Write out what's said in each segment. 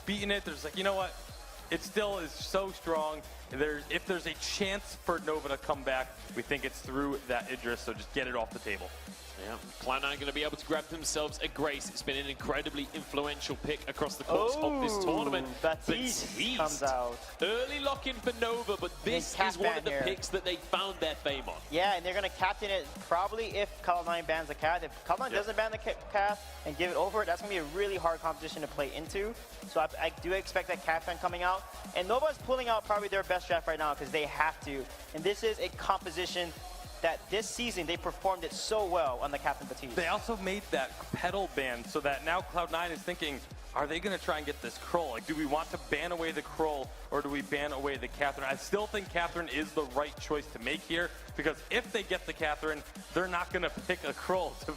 beaten it. There's like, you know what? It still is so strong. If there's a chance for Nova to come back, we think it's through that Idris, so just get it off the table. Yeah, Cloud9 going to be able to grab themselves a Grace. It's been an incredibly influential pick across the course of this tournament. Baptiste comes out. Early lock-in for Nova, but this is one of the picks that they found their fame on. Yeah, and they're going to captain it probably if Cloud9 bans the Cath. If Cloud9 doesn't ban the Cath and give it over, that's going to be a really hard competition to play into. So I do expect that Cath ban coming out. And Nova's pulling out probably their best draft right now because they have to. And this is a composition that this season they performed it so well on the Captain Baptiste. They also made that pedal ban so that now Cloud9 is thinking, are they going to try and get this Krull? Like, do we want to ban away the Krull or do we ban away the Catherine? I still think Catherine is the right choice to make here because if they get the Catherine, they're not going to pick a Krull to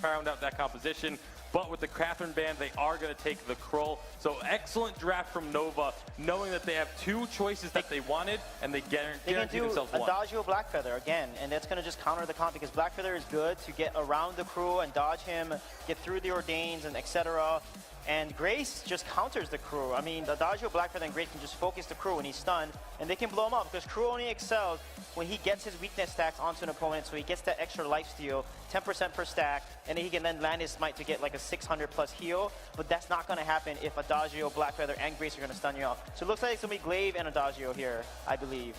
round out that composition. But with the Catherine ban, they are going to take the Krull. So excellent draft from Nova, knowing that they have two choices that they wanted, and they guarantee themselves one. Adagio Blackfeather again, and that's going to just counter the comp because Blackfeather is good to get around the crew and dodge him, get through the Ordains and etc. And Grace just counters the crew. I mean, Adagio Blackfeather and Grace can just focus the crew when he's stunned, and they can blow him up because crew only excels when he gets his weakness stacks onto an opponent, so he gets that extra lifesteal, 10% per stack, and then he can then land his smite to get like a 600 plus heal. But that's not going to happen if Adagio, Blackfeather, and Grace are going to stun you off. So it looks like it's going to be Glaive and Adagio here, I believe.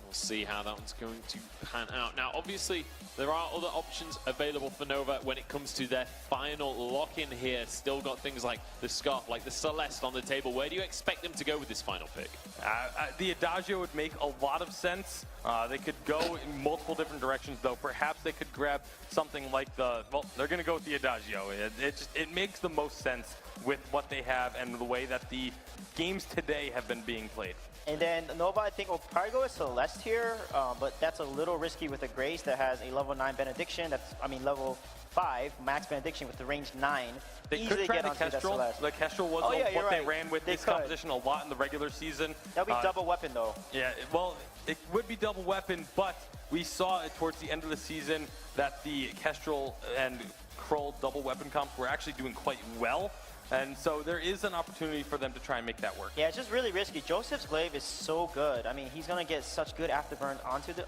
We'll see how that one's going to pan out. Now, obviously, there are other options available for Nova when it comes to their final lock-in here. Still got things like the Scarf, like the Celeste on the table. Where do you expect them to go with this final pick? The Adagio would make a lot of sense. They could go in multiple different directions, though. Perhaps they could grab something like the, well, they're going to go with the Adagio. It makes the most sense with what they have and the way that the games today have been being played. And then Nova, I think, will probably go with Celeste here, but that's a little risky with a Grace that has a level 9 Benediction. That's, I mean, level 5 max Benediction with the range 9. They could try the Kestrel. The Kestrel was what they ran with this composition a lot in the regular season. That would be double weapon, though. Yeah, well, it would be double weapon, but we saw it towards the end of the season that the Kestrel and Krull double weapon comps were actually doing quite well. And so there is an opportunity for them to try and make that work. Yeah, it's just really risky. Joseph's Glaive is so good. I mean, he's going to get such good afterburn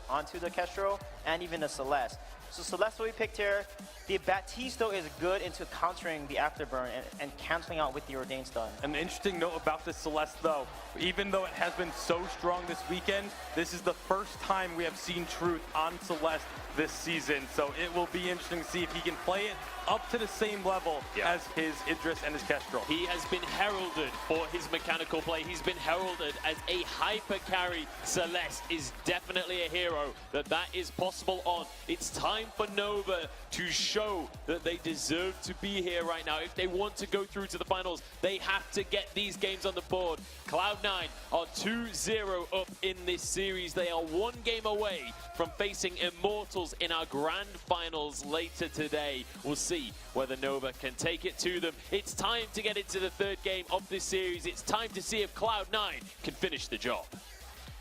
onto the Kestrel and even the Celeste. So Celeste will be picked here. The Baptiste, though, is good into countering the afterburn and canceling out with the Ordained stun. An interesting note about this Celeste, though, even though it has been so strong this weekend, this is the first time we have seen Truth on Celeste this season. So it will be interesting to see if he can play it up to the same level as his Idris and his Kestrel. He has been heralded for his mechanical play. He's been heralded as a hyper carry. Celeste is definitely a hero that is possible on. It's time for Nova to show that they deserve to be here right now. If they want to go through to the finals, they have to get these games on the board. Cloud9 are 2-0 up in this series. They are one game away from facing Immortals in our grand finals later today. We'll see whether Nova can take it to them. It's time to get into the third game of this series. It's time to see if Cloud9 can finish the job.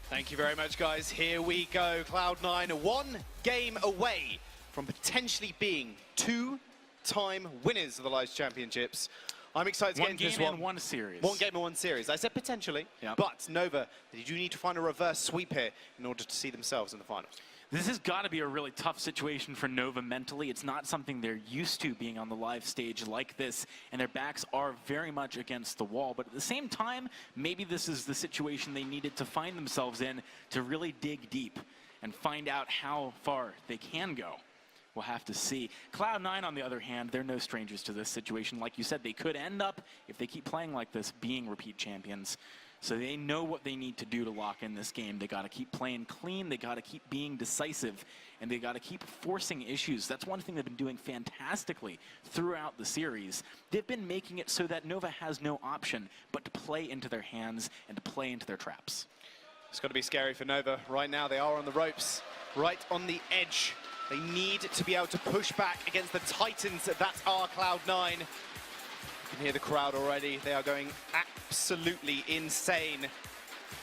Thank you very much, guys. Here we go. Cloud9 one game away from potentially being two-time winners of the Lives Championships. I'm excited to get into this one. One game and one series. One game and one series. I said potentially, but Nova, they do need to find a reverse sweep here in order to see themselves in the finals. This has got to be a really tough situation for Nova mentally. It's not something they're used to being on the live stage like this, and their backs are very much against the wall. But at the same time, maybe this is the situation they needed to find themselves in to really dig deep and find out how far they can go. We'll have to see. Cloud9, on the other hand, they're no strangers to this situation. Like you said, they could end up, if they keep playing like this, being repeat champions. So they know what they need to do to lock in this game. They got to keep playing clean. They got to keep being decisive. And they got to keep forcing issues. That's one thing they've been doing fantastically throughout the series. They've been making it so that Nova has no option but to play into their hands and to play into their traps. It's got to be scary for Nova. Right now, they are on the ropes, right on the edge. They need to be able to push back against the titans that are Cloud9. You can hear the crowd already. They are going absolutely insane.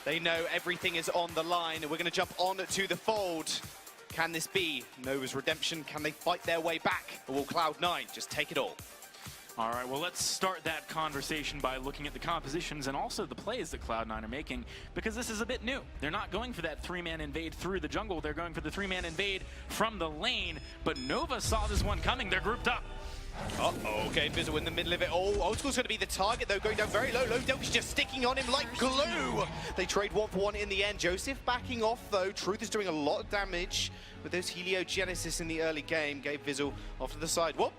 They know everything is on the line. We're going to jump on to the fold. Can this be Nova's redemption? Can they fight their way back? Or will Cloud9 just take it all? All right, well, let's start that conversation by looking at the compositions and also the plays that Cloud9 are making, because this is a bit new. They're not going for that three-man invade through the jungle. They're going for the three-man invade from the lane, but Nova saw this one coming. They're grouped up. Uh-oh, okay, Fizzle in the middle of it all. Old School's going to be the target, though, going down very low. Delphi's just sticking on him like glue. They trade 1-for-1 in the end. Joseph backing off, though. Truth is doing a lot of damage with those Heliogenesis in the early game. Gave Fizzle off to the side. Whoop,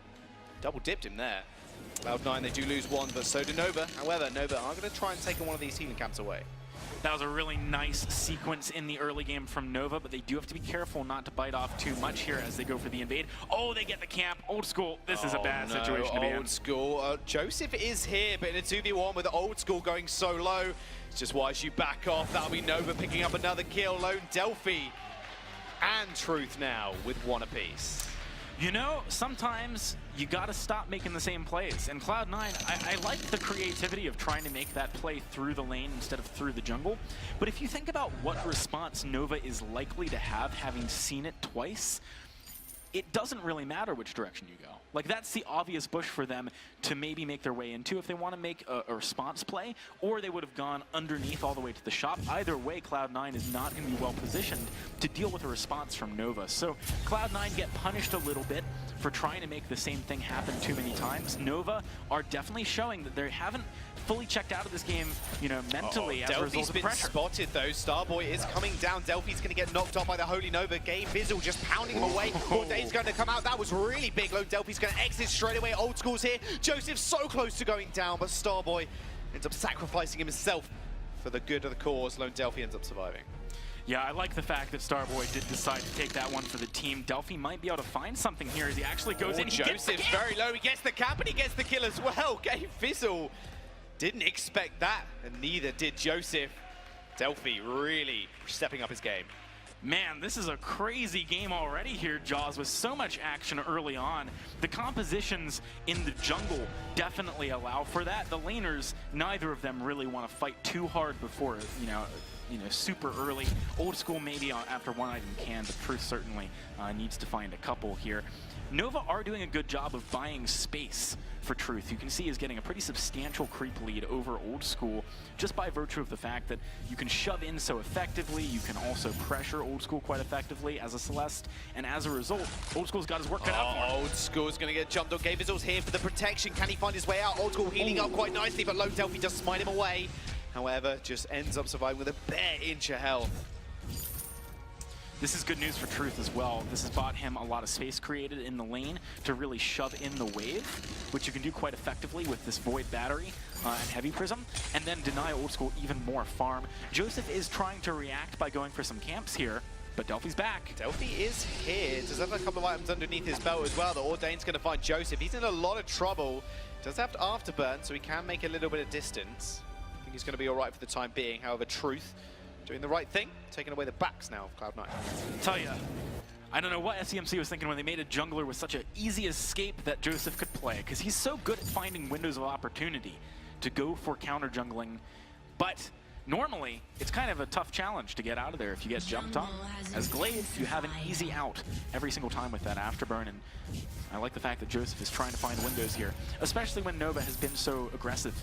double dipped him there. Cloud9, they do lose one, but so do Nova. However, Nova are going to try and take one of these healing camps away. That was a really nice sequence in the early game from Nova, but they do have to be careful not to bite off too much here as they go for the invade. Oh, they get the camp. Old School, this is a bad situation to be in. Old School. Joseph is here, but in a 2v1 with Old School going so low, it's just wise you back off. That'll be Nova picking up another kill. Lone Delphi and Truth now with one apiece. You know, sometimes you gotta stop making the same plays. And Cloud9, I like the creativity of trying to make that play through the lane instead of through the jungle. But if you think about what response Nova is likely to have, having seen it twice, it doesn't really matter which direction you go. Like, that's the obvious bush for them to maybe make their way into if they want to make a response play, or they would have gone underneath all the way to the shop. Either way, Cloud9 is not going to be well positioned to deal with a response from Nova. So Cloud9 get punished a little bit for trying to make the same thing happen too many times. Nova are definitely showing that they haven't fully checked out of this game, you know, mentally as a result of pressure. Delphi's been spotted though. Starboy is coming down. Delphi's going to get knocked off by the Holy Nova. Gabe Fizzle just pounding him away. Cordain's going to come out. That was really big. Lone Delphi's going to exit straight away. Old School's here. Joseph's so close to going down, but Starboy ends up sacrificing himself for the good of the cause. Lone Delphi ends up surviving. Yeah, I like the fact that Starboy did decide to take that one for the team. Delphi might be able to find something here as he actually goes in. Joseph's very low. He gets the cap and he gets the kill as well. Gabe Fizzle didn't expect that, and neither did Joseph. Delphi really stepping up his game. Man, this is a crazy game already here, Jaws, with so much action early on. The compositions in the jungle definitely allow for that. The laners, neither of them really want to fight too hard before, you know, super early. Old School maybe after one item can, but Truth certainly needs to find a couple here. Nova are doing a good job of buying space for Truth. You can see he's getting a pretty substantial creep lead over Old School just by virtue of the fact that you can shove in so effectively, you can also pressure Old School quite effectively as a Celeste, and as a result, Old School's got his work cut out for him. Old School's going to get jumped on. Gabe Fizzle's here for the protection. Can he find his way out? Old School healing up quite nicely, but Lone Delphi does smite him away. However, just ends up surviving with a bare inch of health. This is good news for Truth as well. This has bought him a lot of space created in the lane to really shove in the wave, which you can do quite effectively with this Void Battery and Heavy Prism, and then deny Old School even more farm. Joseph is trying to react by going for some camps here, but Delphi's back. Delphi is here. Does have a couple of items underneath his belt as well. The Ordain's going to find Joseph. He's in a lot of trouble. Does have to afterburn, so he can make a little bit of distance. I think he's going to be all right for the time being. However, Truth doing the right thing, taking away the backs now of Cloud9. Tell ya, I don't know what SEMC was thinking when they made a jungler with such an easy escape that Joseph could play, because he's so good at finding windows of opportunity to go for counter jungling, but normally it's kind of a tough challenge to get out of there if you get jumped on. As Glaive, you have an easy out every single time with that afterburn, and I like the fact that Joseph is trying to find windows here, especially when Nova has been so aggressive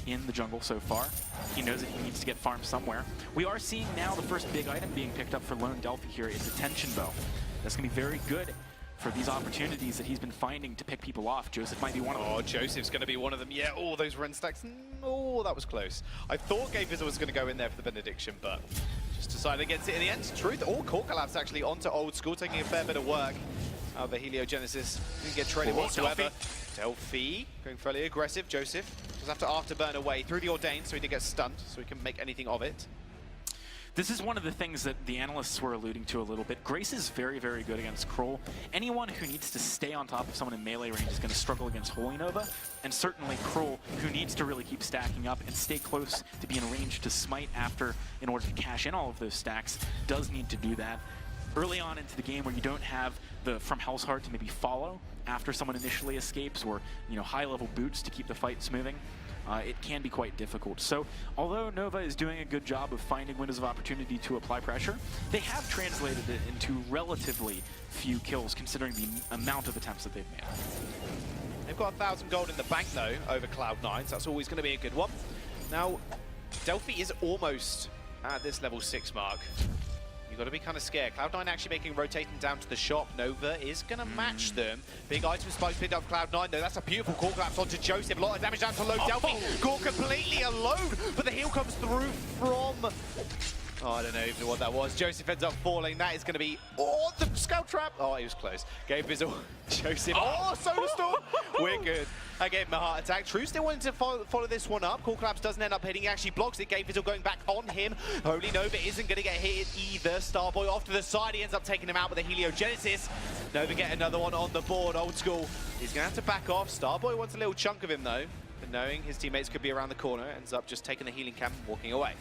in the jungle so far. He knows that he needs to get farmed somewhere. We are seeing now the first big item being picked up for Lone Delphi here is a Tension Bow. That's going to be very good for these opportunities that he's been finding to pick people off. Joseph might be one of them. Oh, Joseph's going to be one of them. Yeah, all those run stacks. Oh, that was close. I thought Gabe Fizzle was going to go in there for the Benediction, but just decided against it in the end. Truth, all core collapse actually onto Old School, taking a fair bit of work. However, Heliogenesis didn't get traded whatsoever. Delphi going fairly aggressive. Joseph does have to afterburn away through the Ordain, so he didn't get stunned, so he can make anything of it. This is one of the things that the analysts were alluding to a little bit. Grace is very, very good against Kroll. Anyone who needs to stay on top of someone in melee range is going to struggle against Holy Nova, and certainly Kroll, who needs to really keep stacking up and stay close to be in range to smite after in order to cash in all of those stacks, does need to do that. Early on into the game where you don't have the From Hell's Heart to maybe follow after someone initially escapes, or high-level boots to keep the fights moving, it can be quite difficult. So although Nova is doing a good job of finding windows of opportunity to apply pressure, they have translated it into relatively few kills considering the amount of attempts that they've made. They've got 1,000 gold in the bank, though, over Cloud9, so that's always going to be a good one. Now, Delphi is almost at this level 6 mark. You've got to be kind of scared. Cloud9 actually making rotating down to the shop. Nova is going to match them. Big item spikes picked up Cloud9, though. That's a beautiful core collapse onto Joseph. A lot of damage down to low Delphi. Core completely alone, but the heal comes through from... Oh, I don't know even what that was. Joseph ends up falling. That is going to be... Oh, the scout trap! Oh, he was close. Gave Bizzle. Joseph. Oh, Solar Storm! We're good. I gave him a heart attack. True still wanted to follow this one up. Core Collapse doesn't end up hitting. He actually blocks it. Gave Bizzle going back on him. Holy Nova isn't going to get hit either. Starboy off to the side. He ends up taking him out with a Heliogenesis. Nova get another one on the board. Old School. He's going to have to back off. Starboy wants a little chunk of him, though. But knowing his teammates could be around the corner, ends up just taking the healing camp and walking away.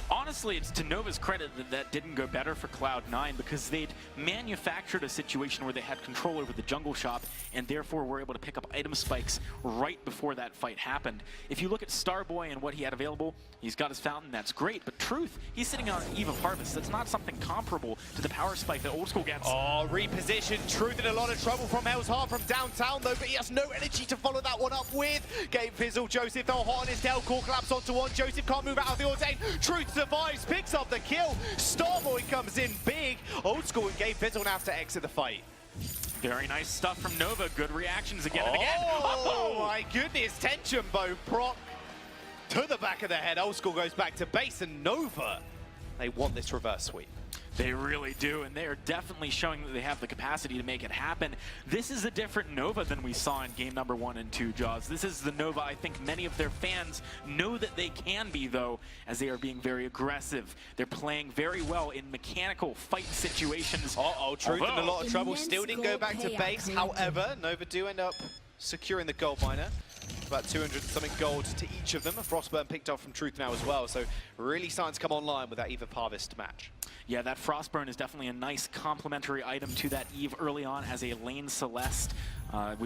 Honestly, it's to Nova's credit that that didn't go better for Cloud9 because they'd manufactured a situation where they had control over the jungle shop and therefore were able to pick up item spikes right before that fight happened. If you look at Starboy and what he had available, he's got his fountain, that's great, but Truth, he's sitting on Eve of Harvest. That's not something comparable to the power spike that Old School gets. Oh, reposition. Truth in a lot of trouble from Hell's Heart from downtown, though, but he has no energy to follow that one up with. Game Fizzle, Joseph, though, hot on his tail. Core collapse onto one. Joseph can't move out of the Ordain. Truth survives, picks up the kill. Starboy comes in big. Old School and Game Fizzle now have to exit the fight. Very nice stuff from Nova. Good reactions again and again. Oh, my goodness. Tension bow proc to the back of the head. Old School goes back to base, and Nova, they want this reverse sweep. They really do, and they are definitely showing that they have the capacity to make it happen. This is a different Nova than we saw in game number 1 and 2, Jaws. This is the Nova I think many of their fans know that they can be, though, as they are being very aggressive. They're playing very well in mechanical fight situations. Uh-oh, Truth in a lot of trouble. Still didn't go back to base. However, Nova do end up securing the gold miner. About 200-something gold to each of them. A Frostburn picked up from Truth now as well, so really starting to come online with that Eve of Harvest match. Yeah, that Frostburn is definitely a nice complementary item to that Eve early on as a lane Celeste. I've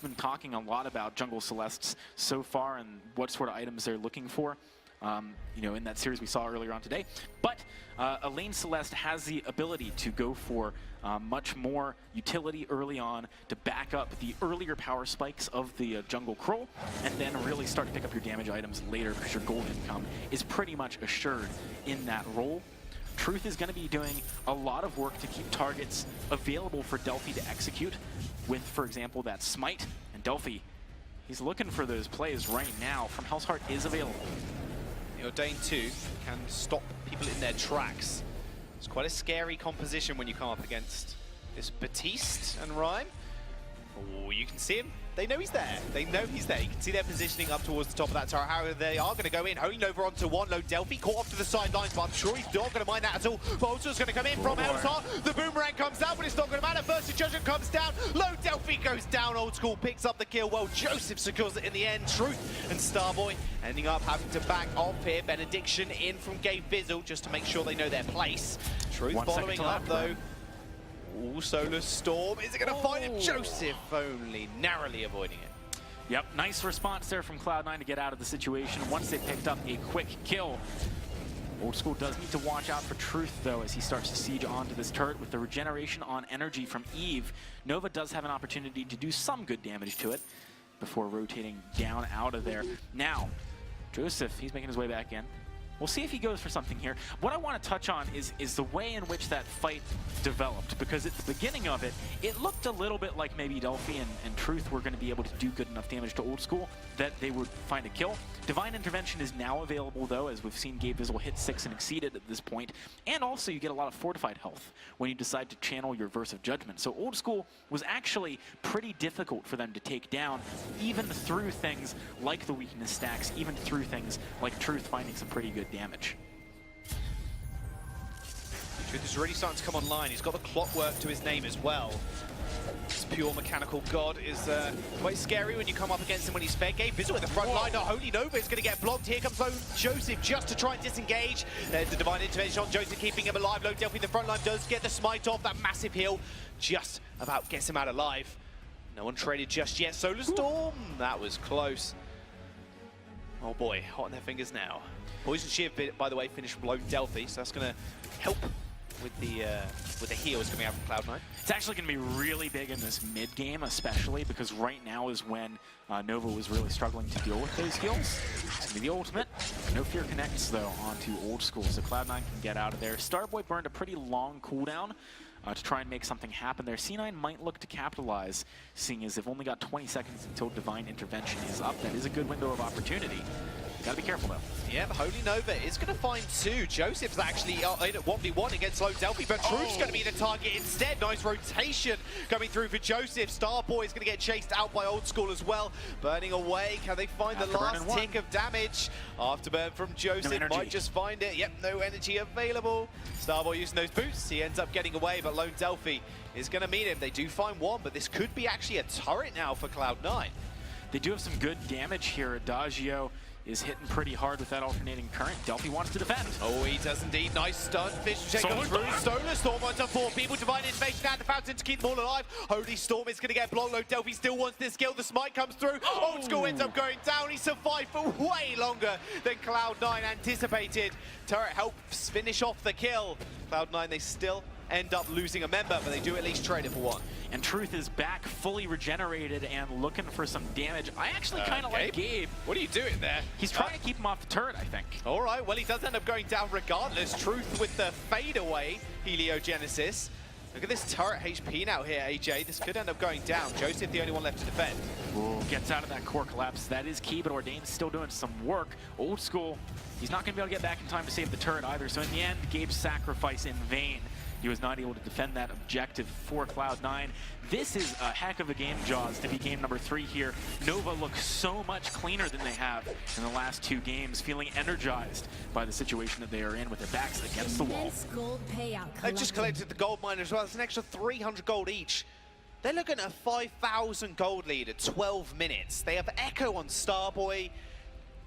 been talking a lot about Jungle Celestes so far and what sort of items they're looking for. In that series we saw earlier on today. But a lane Celeste has the ability to go for much more utility early on to back up the earlier power spikes of the jungle Kroll, and then really start to pick up your damage items later because your gold income is pretty much assured in that role. Truth is going to be doing a lot of work to keep targets available for Delphi to execute with, for example, that Smite. And Delphi, he's looking for those plays right now. From Hell's Heart is available. The Ordain 2 can stop people in their tracks. It's quite a scary composition when you come up against this Batiste and Rhyme. Oh, you can see him. They know he's there. They know he's there. You can see they're positioning up towards the top of that tower. However, they are going to go in. Holy Nova onto one. Low Delphi caught off to the sidelines, but I'm sure he's not going to mind that at all. Bolter's going to come in from Hell's Heart. The boomerang comes out, but it's not going to matter. First Judgment comes down. Low Delphi goes down. Old School picks up the kill. Well, Joseph secures it in the end. Truth and Starboy ending up having to back off here. Benediction in from Gabe Fizzle just to make sure they know their place. Truth following up, though. Ooh, Solar Storm. Is it going to find him? Joseph only narrowly avoiding it. Yep, nice response there from Cloud9 to get out of the situation once they picked up a quick kill. Old School does need to watch out for Truth, though, as he starts to siege onto this turret with the regeneration on energy from Eve. Nova does have an opportunity to do some good damage to it before rotating down out of there. Now, Joseph, he's making his way back in. We'll see if he goes for something here. What I want to touch on is the way in which that fight developed, because at the beginning of it, it looked a little bit like maybe Delphi and Truth were going to be able to do good enough damage to Old School that they would find a kill. Divine Intervention is now available, though, as we've seen Gabe Fizzle hit 6 and exceed it at this point. And also, you get a lot of fortified health when you decide to channel your Verse of Judgment. So Old School was actually pretty difficult for them to take down, even through things like the weakness stacks, even through things like Truth finding some pretty good damage. Truth is really starting to come online. He's got the clockwork to his name as well. This pure mechanical god is quite scary when you come up against him when he's fair. Gabe Fizzle with the front line. No, Holy Nova is going to get blocked. Here comes Low Joseph just to try and disengage. There's the Divine Intervention on Joseph, keeping him alive. Low Delphi, the front line, does get the smite off. That massive heal just about gets him out alive. No one traded just yet. Solar Storm, that was close. Oh boy, hot on their fingers now. Poison Shield, by the way, finished from Low Delphi, so that's going to help with the heals coming out from Cloud9? It's actually going to be really big in this mid game, especially because right now is when Nova was really struggling to deal with those heals. It's going to be the ultimate. No Fear connects, though, onto Old School, so Cloud9 can get out of there. Starboy burned a pretty long cooldown to try and make something happen there. C9 might look to capitalize, seeing as they've only got 20 seconds until Divine Intervention is up. That is a good window of opportunity. You gotta be careful, though. Yeah, Holy Nova is going to find two. Joseph's actually in at 1v1 against Low Delphi, but Truth's going to be the target instead. Nice rotation coming through for Joseph. Starboy is going to get chased out by Old School as well. Burning away. Can they find the last tick of damage? Afterburn from Joseph might just find it. Yep, no energy available. Starboy using those boosts. He ends up getting away, but Lone Delphi is going to meet him. They do find one, but this could be actually a turret now for Cloud9. They do have some good damage here. Adagio is hitting pretty hard with that alternating current. Delphi wants to defend. Oh, he does indeed. Nice stun. Fish check comes through. Solar Storm onto 4 people. Divine Intervention and the Fountain to keep them all alive. Holy Storm is going to get blocked. Low Delphi still wants this kill. The smite comes through. Old School ends up going down. He survived for way longer than Cloud9 anticipated. Turret helps finish off the kill. Cloud9, they still end up losing a member, but they do at least trade it for one. And Truth is back, fully regenerated and looking for some damage. I actually kind of like Gabe. What are you doing there? He's trying to keep him off the turret, I think. All right, well, he does end up going down regardless. Truth with the fadeaway heliogenesis. Look at this turret HP now here, AJ. This could end up going down. Joseph, the only one left to defend. Ooh, gets out of that core collapse. That is key, but Ordain's still doing some work. Old School, he's not going to be able to get back in time to save the turret either. So in the end, Gabe's sacrifice in vain. He was not able to defend that objective for Cloud9. This is a heck of a game, Jaws, to be game number 3 here. Nova looks so much cleaner than they have in the last 2 games, feeling energized by the situation that they are in with their backs against the wall. Gold payout They've just collected the gold mine as well. It's an extra 300 gold each. They're looking at a 5,000 gold lead at 12 minutes. They have Echo on Starboy.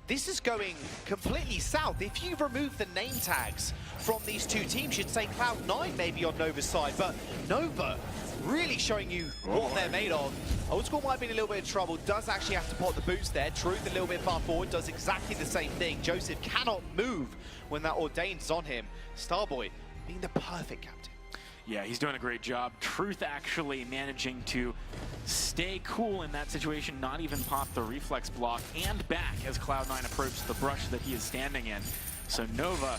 This is going completely south. If you remove the name tags from these two teams, you'd say Cloud9 maybe on Nova's side, but Nova really showing you what they're made of. Old School might be in a little bit of trouble, does actually have to put the boots there. Truth a little bit far forward, does exactly the same thing. Joseph cannot move when that Ordained's on him. Starboy being the perfect captain. Yeah, he's doing a great job. Truth actually managing to stay cool in that situation, not even pop the reflex block, and back as Cloud9 approaches the brush that he is standing in. So Nova,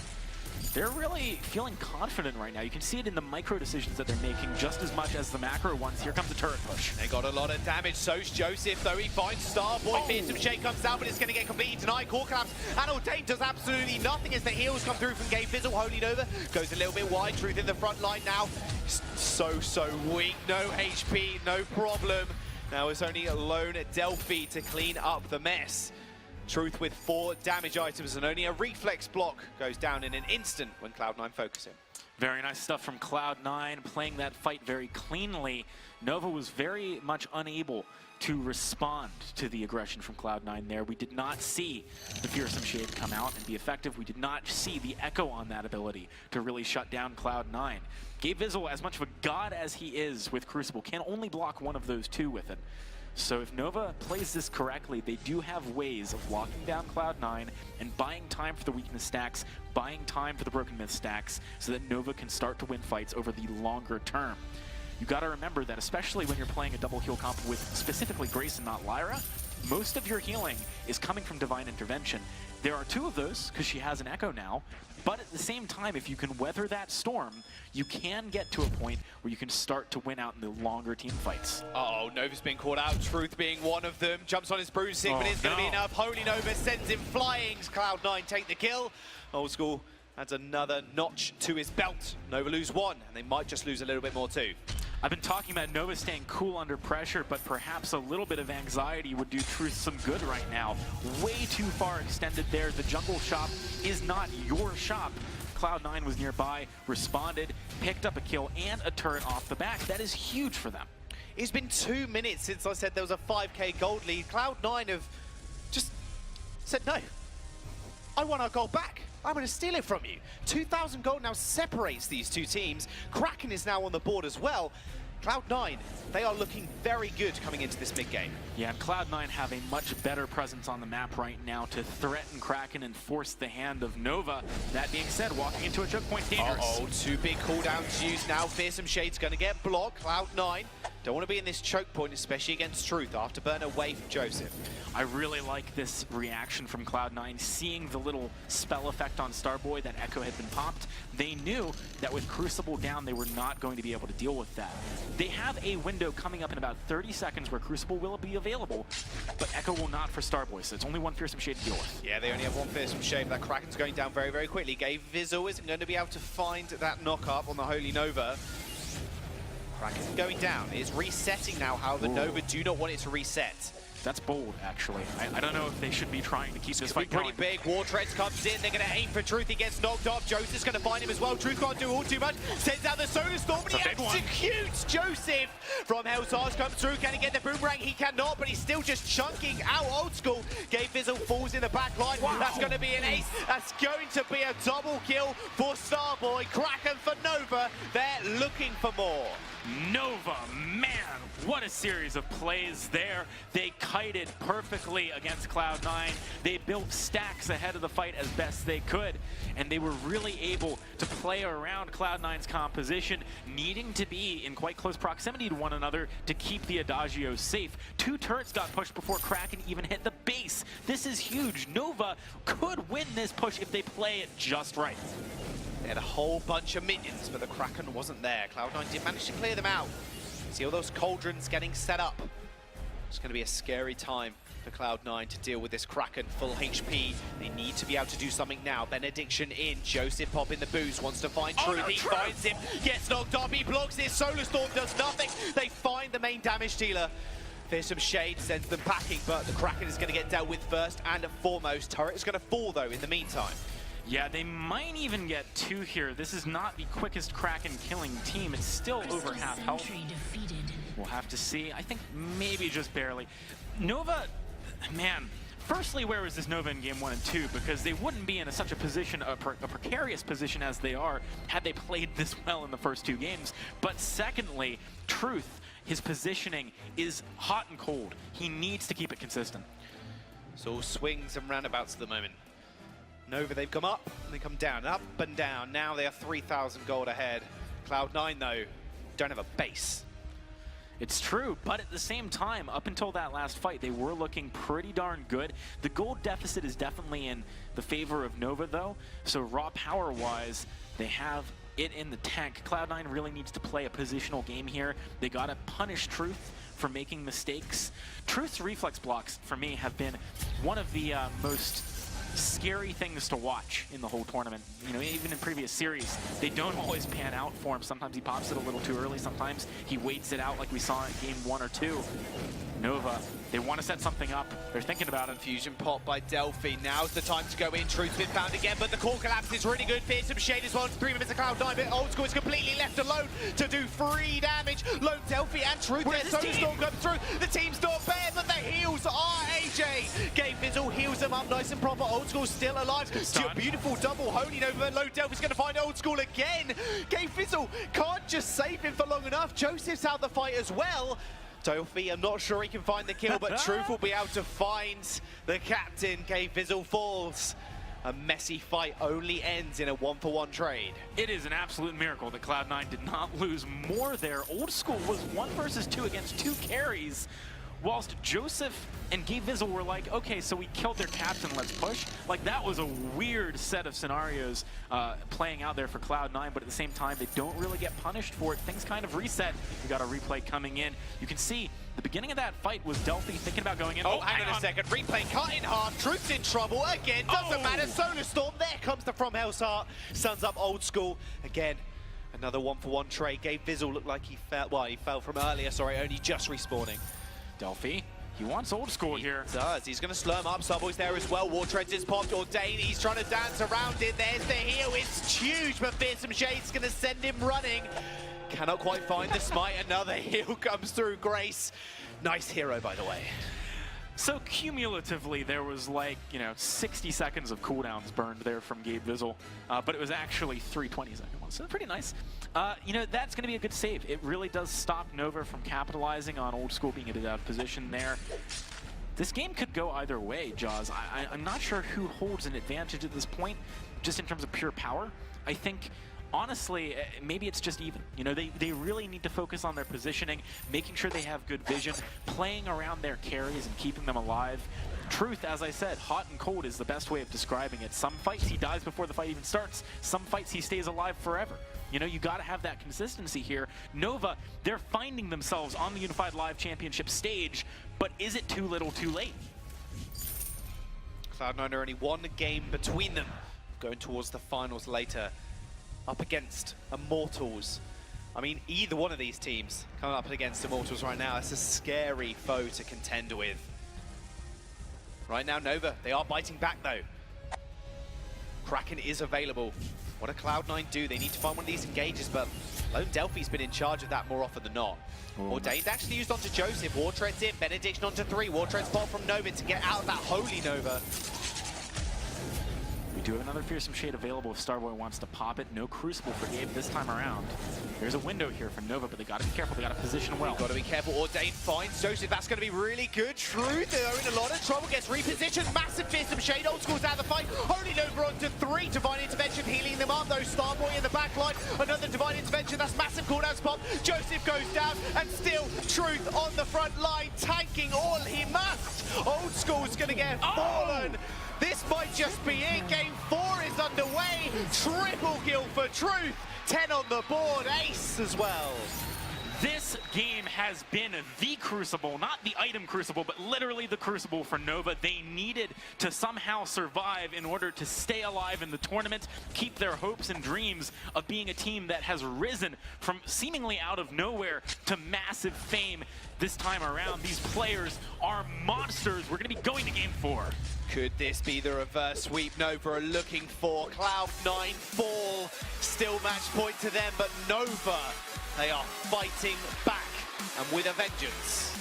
they're really feeling confident right now. You can see it in the micro decisions that they're making just as much as the macro ones. Here comes the turret push. They got a lot of damage. So's Joseph, though. He finds Starboy. Fearsome Shake comes down, but it's going to get completely denied. Core collapse. And Ordained does absolutely nothing as the heals come through from Gabe Fizzle. Holy Nova goes a little bit wide. Truth in the front line now. So weak. No HP, no problem. Now it's only Lone Delphi to clean up the mess. Truth with 4 damage items and only a reflex block goes down in an instant when Cloud9 focus him. Very nice stuff from Cloud9, playing that fight very cleanly. Nova was very much unable to respond to the aggression from Cloud9 there. We did not see the Fearsome Shade come out and be effective. We did not see the echo on that ability to really shut down Cloud9. Gabe Fizzle, as much of a god as he is with Crucible, can only block one of those 2 with it. So if Nova plays this correctly, they do have ways of locking down Cloud9 and buying time for the weakness stacks, buying time for the broken myth stacks, so that Nova can start to win fights over the longer term. You gotta remember that, especially when you're playing a double heal comp with specifically Grace and not Lyra, most of your healing is coming from Divine Intervention. There are 2 of those, because she has an Echo now, but at the same time, if you can weather that storm, you can get to a point where you can start to win out in the longer team fights. Uh-oh, Nova's been called out, Truth being one of them. Jumps on his bruising, but it's going to be enough. Holy Nova sends him flying. Cloud9 take the kill. Old School adds another notch to his belt. Nova lose 1, and they might just lose a little bit more too. I've been talking about Nova staying cool under pressure, but perhaps a little bit of anxiety would do Truth some good right now. Way too far extended there. The jungle shop is not your shop. Cloud9 was nearby, responded, picked up a kill and a turret off the back. That is huge for them. It's been 2 minutes since I said there was a 5k gold lead. Cloud9 have just said, no, I want our gold back. I'm going to steal it from you. 2,000 gold now separates these 2 teams. Kraken is now on the board as well. Cloud9, they are looking very good coming into this mid-game. Yeah, and Cloud9 have a much better presence on the map right now to threaten Kraken and force the hand of Nova. That being said, walking into a choke point, dangerous. Uh-oh, 2 big cooldowns used now. Fearsome Shade's going to get blocked. Cloud9 don't want to be in this choke point, especially against Truth, afterburn away from Joseph. I really like this reaction from Cloud9, seeing the little spell effect on Starboy that Echo had been popped. They knew that with Crucible down, they were not going to be able to deal with that. They have a window coming up in about 30 seconds where Crucible will be available, but Echo will not for Starboy, so it's only one Fearsome Shade to deal with. Yeah, they only have one Fearsome Shade. That Kraken's going down very, very quickly. Vizzle isn't going to be able to find that knock-up on the Holy Nova. Kraken going down. It is resetting now, however, Nova do not want it to reset. That's bold, actually. I don't know if they should be trying to keep this fight pretty going. big. Wartreads comes in. They're going to aim for Truth. He gets knocked off. Joseph's going to find him as well. Truth can't do all too much. Sends out the Solar Storm, but he executes Joseph from Hellsars. Comes through. Can he get the boomerang? He cannot, but he's still just chunking out Old School. Gabe Vizzle falls in the back line. Wow. That's going to be an ace. That's going to be a double kill for Starboy. Kraken for Nova. They're looking for more. Nova, man, what a series of plays there. They kited perfectly against Cloud9. They built stacks ahead of the fight as best they could, and they were really able to play around Cloud9's composition, needing to be in quite close proximity to one another to keep the Adagio safe. 2 turrets got pushed before Kraken even hit the base. This is huge. Nova could win this push if they play it just right. They had a whole bunch of minions, but the Kraken wasn't there. Cloud9 did manage to clear them out. See all those cauldrons getting set up. It's going to be a scary time for Cloud9 to deal with this Kraken. Full HP. They need to be able to do something now. Benediction in. Joseph popping the boost. Wants to find Truth. No, he Truth finds him. Gets knocked off. He blocks it. Solar Storm does nothing. They find the main damage dealer. Fearsome Shade sends them packing, but the Kraken is going to get dealt with first and foremost. Turret is going to fall, though, in the meantime. Yeah, they might even get 2 here. This is not the quickest Kraken killing team. It's still over half health. We'll have to see. I think maybe just barely. Nova, man, firstly, where was this Nova in game 1 and 2? Because they wouldn't be in such a position, a precarious position as they are, had they played this well in the first 2 games. But secondly, Truth, his positioning is hot and cold. He needs to keep it consistent. So swings and roundabouts at the moment. Nova, they've come up, and they come down, up and down. Now they are 3,000 gold ahead. Cloud9, though, don't have a base. It's true, but at the same time, up until that last fight, they were looking pretty darn good. The gold deficit is definitely in the favor of Nova, though, so raw power-wise, they have it in the tank. Cloud9 really needs to play a positional game here. They gotta punish Truth for making mistakes. Truth's reflex blocks, for me, have been one of the most scary things to watch in the whole tournament. You know, even in previous series, they don't always pan out for him. Sometimes he pops it a little too early. Sometimes he waits it out like we saw in game 1 or 2. Nova, they want to set something up. They're thinking about it. Fusion pop by Delphi. Now's the time to go in. Truth's been found again, but the core collapse is really good. Fearsome Shade as well. 3 minutes of Cloud9, but Old School is completely left alone to do 3 damage. Lone Delphi and Truth there. Solar Storm comes through. The team's not bad, but the heals are AJ. Gabe Vizzle heals them up nice and proper. Old School still alive. Beautiful double Holy Nova. Lone Delphi's going to find Old School again. Gabe Vizzle can't just save him for long enough. Joseph's out the fight as well. Delphi, I'm not sure he can find the kill, but Truth will be able to find the captain. Gabe Vizzle falls. A messy fight only ends in a 1-for-1 trade. It is an absolute miracle that Cloud9 did not lose more there. Old School was 1 versus 2 against 2 carries, whilst Joseph and Gabe Vizzle were like, okay, so we killed their captain, let's push. Like, that was a weird set of scenarios playing out there for Cloud9, but at the same time, they don't really get punished for it. Things kind of reset. We got a replay coming in. You can see the beginning of that fight was Delphi thinking about going in. Oh, hang on a second. Replay cut in half. Truth's in trouble again. Doesn't matter. Solar Storm. There comes the From Hell's Heart. Suns up Old School. Again, another 1-for-1 trade. Gabe Vizzle looked like he fell. Well, he fell from earlier. Sorry, only just respawning. Delphi, he wants Old School here. He does. He's going to slurm up. Starboy's there as well. Wartreads is popped. Ordain, he's trying to dance around it. There's the heal. It's huge, but Fearsome Shade's going to send him running. Cannot quite find the smite. Another heal comes through. Grace. Nice hero, by the way. So cumulatively, there was like, 60 seconds of cooldowns burned there from Gabe Vizzle, but it was actually 3 20-second ones, so pretty nice. That's going to be a good save. It really does stop Nova from capitalizing on Old School being out of position there. This game could go either way, Jaws. I'm not sure who holds an advantage at this point, just in terms of pure power. I think, honestly, maybe it's just even. They really need to focus on their positioning, making sure they have good vision, playing around their carries and keeping them alive. Truth, as I said, hot and cold is the best way of describing it. Some fights he dies before the fight even starts. Some fights he stays alive forever. You got to have that consistency here. Nova, they're finding themselves on the Unified Live Championship stage, but is it too little too late? Cloud9 are only one game between them, going towards the finals later, up against Immortals. I mean, either one of these teams coming up against Immortals right now, it's a scary foe to contend with. Right now, Nova, they are biting back though. Kraken is available. What do Cloud9 do? They need to find one of these engages, but Lone Delphi's been in charge of that more often than not. Ordained actually used onto Joseph. War Tread's in. Benediction onto 3. War Tread's ball from Nova to get out of that Holy Nova. We do have another Fearsome Shade available if Starboy wants to pop it. No Crucible for Gabe this time around. There's a window here for Nova, but they got to be careful. They got to position well. Got to be careful. Ordained finds Joseph. That's going to be really good. Truth, they're in a lot of trouble. Gets repositioned. Massive Fearsome Shade. Old School's out of the fight. Holy Nova onto 3. Divine Intervention healing them up, though. Starboy in the back line. Another Divine Intervention. That's massive cooldown spot. Joseph goes down, and still Truth on the front line, tanking all he must. Old School's going to get fallen. This might just be it. Game 4 is underway. Triple kill for Truth. 10 on the board. Ace as well. This game has been the Crucible, not the item Crucible, but literally the Crucible for Nova. They needed to somehow survive in order to stay alive in the tournament, keep their hopes and dreams of being a team that has risen from seemingly out of nowhere to massive fame this time around. These players are monsters. We're going to be going to Game 4. Could this be the reverse sweep Nova are looking for? Cloud9 fall. Still match point to them, but Nova, they are fighting back and with a vengeance.